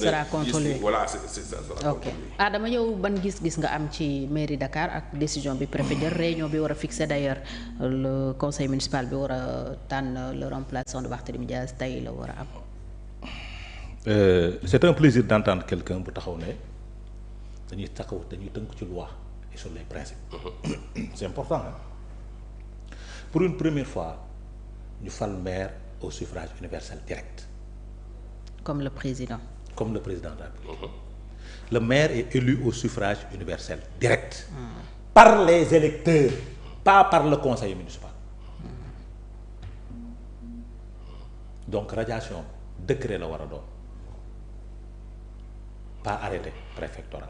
sera contre lui voilà c'est ça sera ok contre lui. Adama yow ban gis-gis nga am ci mairie Dakar ak décision bi préfet jël réunion bi war a fixer d'ailleurs le conseil municipal bi war a tànn le remplaçant de Barthélémy Dias tey la war a am. C'est un plaisir d'entendre quelqu'un bu taxaw ne dañuy tënk ci loi et sur les principes. C'est important hein? Pour une première fois ñu fal maire au suffrage universel direct. Comme le président de la République. Le maire est élu au suffrage universel direct. Par les électeurs, pas par le conseil municipal. Donc radiation décret la war a doon pas arrêté préfectoral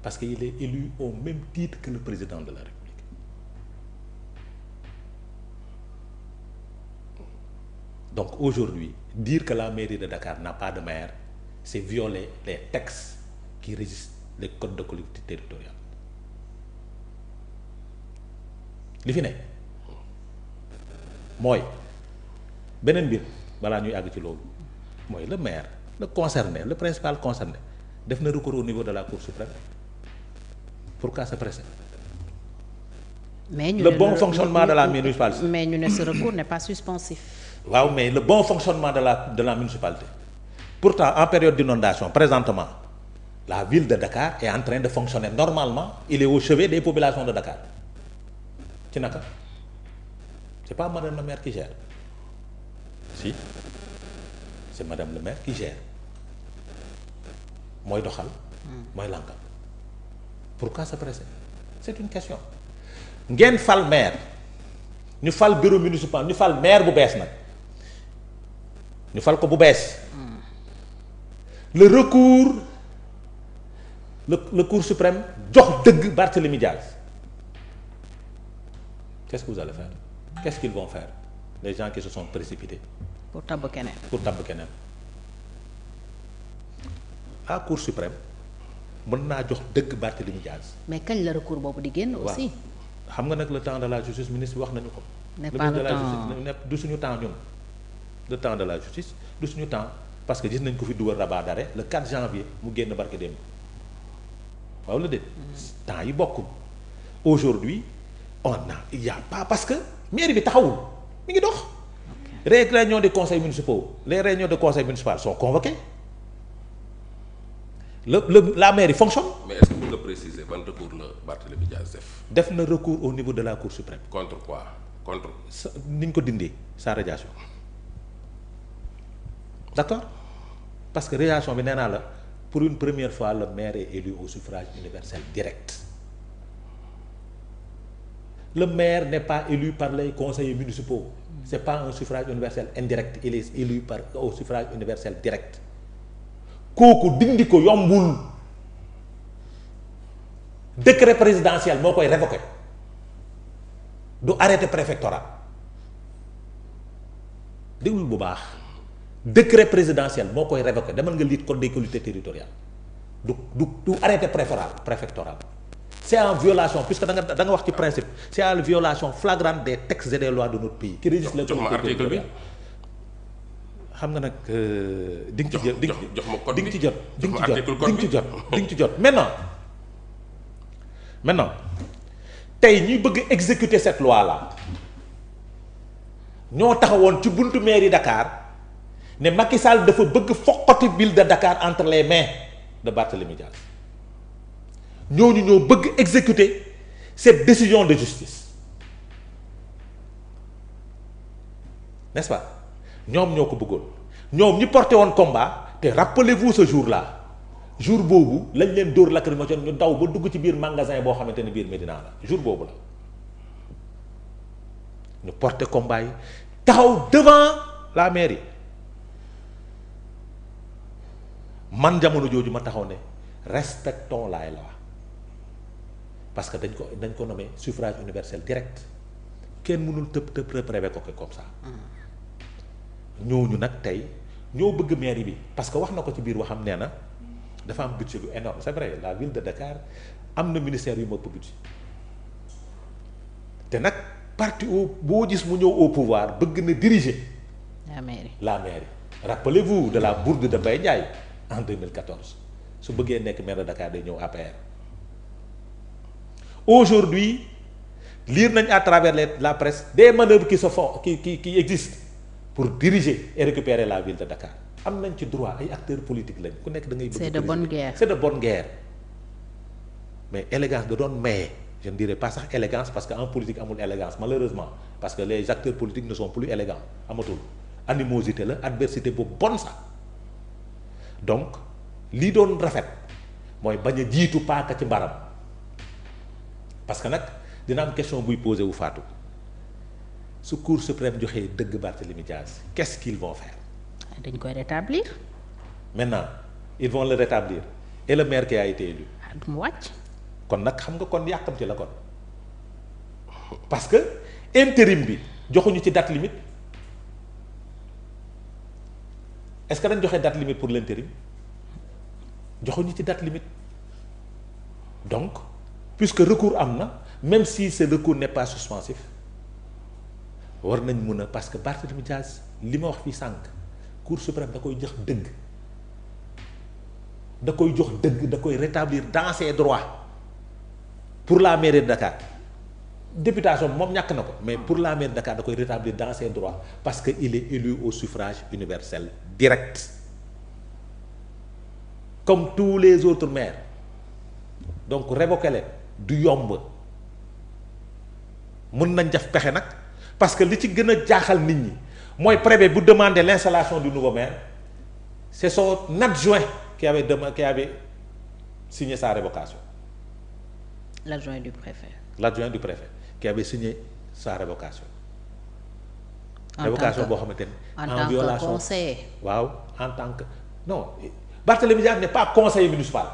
parce qu'il est élu au même titre que le président de la République. Donc aujourd'hui, dire que la mairie de Dakar n'a pas de maire, c'est violer les textes qui régissent les codes de collectivité territoriale. li fi ne mooy beneen mbir balaa ñuy àgg ci loolu mooy le maire le concerné le principal concerné def na recours au niveau de la Cour suprême. Pourquoi se presser? mais le bon fonctionnement de la municipalité. mais ñu ne ce recours n'est pas suspensif. waaw mais le bon fonctionnement de la municipalité. Pourtant en période d'inondation présentement la ville de Dakar est en train de fonctionner normalement. Il est au chevet des populations de Dakar. ci naka c'est pas madame le maire qui gère si c'est madame le maire qui gère mooy doxal mooy lànkal. Pourquoi se presser? C'est une question. Ngeen fal maire ñu fal bureau municipal ñu fal maire bu bees nag ñu fal ko bu bees. Le recours le Cour suprême jox dëgg Barthélémy Dias. Qu'est-ce que vous allez faire? Qu'est-ce qu'ils vont faire? Les gens qui se sont précipités. pour tabb keneen. La Cour suprême mën naa jox dëgg Barthélémy Dias. mais kañ la recours boobu di génn aussi. xam nga nag le temps de la justice ministre wax nañu ko. n'est pas le temps du suñu temps ñun. Le temps de la justice du suñu temps parce que gis nañ ko fi dugal rabat d'arrêt le 4 janvier mu génn barke démb waaw la déet. temps yi bokkul. Aujourd'hui il y a pas parce que mairie bi taxawul mi ngi dox. Les réunions des conseils municipaux les réunions de conseil municipal sont convoquées. La mairie fonctionne. Mais est-ce que vous le précisez ban recours la Barthélémy Dias def na recours au niveau de la Cour suprême. contre quoi? Contre ni ñu ko dindee sa radiation. D'accord? Parce que radiation bi nee naa la pour une première fois le maire est élu au suffrage universel direct. Le maire n'est pas élu par les conseillers municipaux. C'est pas un suffrage universel indirect, il est élu au suffrage universel direct. Kooku dindi ko yombul. Décret présidentiel moo koy révoqué du arrêté préfectoral déglul bu baax décret présidentiel moo koy révoqué demal nga lire code des collectivités territoriales du arrêté préfectoral. C'est en violation puisque da nga wax ci principe c'est en violation flagrante des textes et des lois de notre pays qui régissent les collectivités territoriales. Xam nga nag di nga ci jot di nga ci jot maintenant tey ñuy bëgg exécuter cette loi là ñoo taxawoon ci buntu mairie Dakar ne Macky Sall dafa bëgg foqati ville de Dakar entre les mains de Barthélémy Dias ñooñu ñoo bëgg exécuter cette décision de justice n'est-ce pas ñoom ñoo ko bëggoon ñoom ñi porté woon combat te rappelez-vous ce jour-là jour boobu lañ leen dóor lacrymogène ñu daw ba dugg ci biir magasin boo xamante ne biir Médina la jour boobu la ñu porté combat yi taxaw devant la mairie man jamono jooju ma taxaw ne respectons la loi parce que dañ ko nommé suffrage universel direct kenn mënul tëb révoquer ko comme ça. ñooñu nag tey ñoo bëgg mairie bi parce que wax na ko ci biir waxam nee na dafa am budget bu énorme c'est vrai la ville de Dakar am na ministère yu ma ëpp budget te nag parti boo gis mu ñëw au pouvoir bëgg na diriger la mairie rappelez-vous de la bourde de Mbaye Ndiaye en 2014 su bëggee nekk maire de Dakar day ñëw APR. Aujourd'hui lire nañ à travers la presse des manœuvres qui se font qui existent pour diriger et récupérer la ville de Dakar am nañ ci droit ay acteurs politiques lañ ku nekk da ngay bëgg c'est de bonne guerre. c'est de bonne guerre mais élégance da doon maye je ne dirais pas sax élégance parce que en politique amul élégance malheureusement parce que les acteurs politiques ne sont plus élégants amatul animosité la adversité bu bon sax donc lii doon rafet mooy bañ a jiitu paaka ci mbaram parce que nag dina am question buy posé wu Fatou su Cour suprême joxee dëgg Barthélémy Diaz qu'est-ce qu'ils vont faire. dañ koy rétablir. maintenant ils vont le rétablir et le maire qui a été élu. du mu wàcc. kon nag xam nga kon yàkkamti la kon parce que intérim bi joxuñu ci date limite est-ce que dañ joxe date limite pour l'intérim joxuñu ci date limite donc puisque recours am na même si ce recours n'est pas suspensif war nañ mun a parce que Barthélémy Diaz li ma wax fii sànq Cour suprême da koy jox dëgg da koy jox dëgg da koy rétablir dans ses droits pour la mairie de Dakar députation moom ñàkk na ko mais pour la mairie de Dakar da koy rétablir dans ses droits parce que il est élu au suffrage universel direct comme tous les autres maires donc révoquer leen du yomb mën nañ def pexe nag parce que li ci gën a jaaxal nit ñi mooy préfet bu demander l'installation du nouveau maire c'est son adjoint qui avait signé sa révocation. L'adjoint du préfet. L'adjoint du préfet qui avait signé sa révocation. Révocation boo xamante ne en violation conseiller. waaw en tant que non Barthélémy Diaz n'est pas conseiller municipal.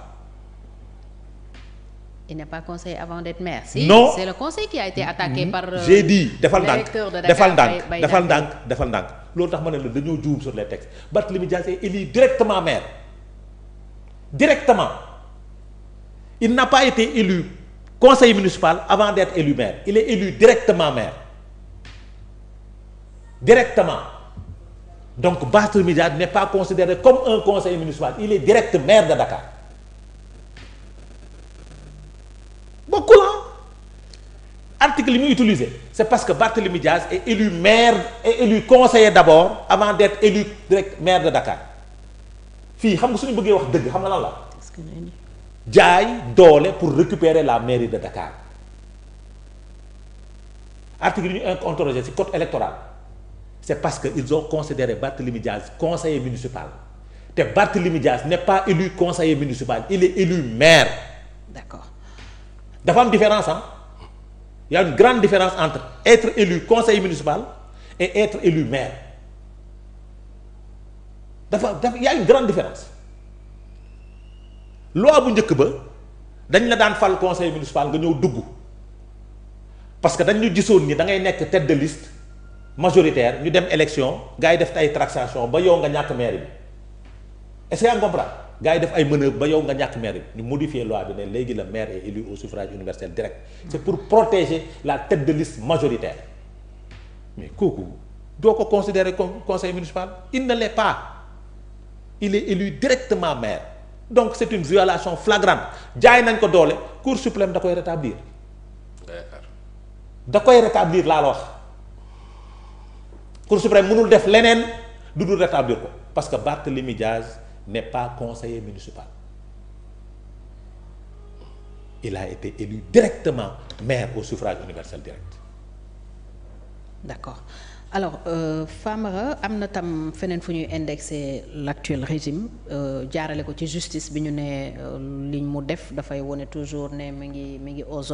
Il n'est pas conseiller avant d'être maire. Si, non c'est le conseil qui a été attaqué par. J'ai dit defal ndànk defal ndànk Dakar. defal ndànk loolu tax ma ne la dañoo juum sur les textes Barthélémy Diaz est élu directement maire directement il n'a pas été élu conseiller municipal avant d'être élu maire il est élu directement maire directement donc Barthélémy Diaz n'est pas considéré comme un conseiller municipal il est direct maire de Dakar. bokkul article yi muy utilisé c'est parce que Barthélémy Diaz est élu maire et élu conseiller d'abord avant d'être élu direct maire de Dakar fii xam nga suñu bëggee wax dëgg xam nga lan la jaay doole pour récupérer la mairie de Dakar article yi ñu interrogé ci code électoral c'est parce que ils ont considéré Barthélémy Diaz conseiller municipal te Barthélémy Diaz n'est pas élu conseiller municipal il est élu maire. D'accord. dafa am différence il y a une grande différence entre être élu conseiller municipal et être élu maire dafa il y a une grande différence loi bu njëkk ba dañ la daan fal conseiller municipal nga ñëw dugg parce que dañ ñu gisoon ni da ngay nekk tête de liste majoritaire ñu dem élection gars yi def ay taxation ba yow nga ñàkk maire bi est-ce que yaa ngi comprendre gars yi def ay manœuvre ba yow nga ñàkk maire bi ñu modifier loi bi ne léegi le maire est élu au suffrage universel direct c'est pour protéger la tête de liste majoritaire mais kooku doo ko considérer comme conseil municipal il ne l'est pas il est élu directement maire donc c'est une violation flagrante jaay nañ ko doole Cour suprême da koy rétablir laa la wax Cour suprême mënul def leneen du dul rétablir ko parce que Barthélémy Diaz n'est pas conseiller municipal il a été élu directement maire au suffrage universel direct. D'accord alors Famara am na tam feneen fu ñuy indexer l'actuel régime jaarale ko ci justice bi ñu ne liñ mu def dafay wone toujours ne mi ngi aux ordres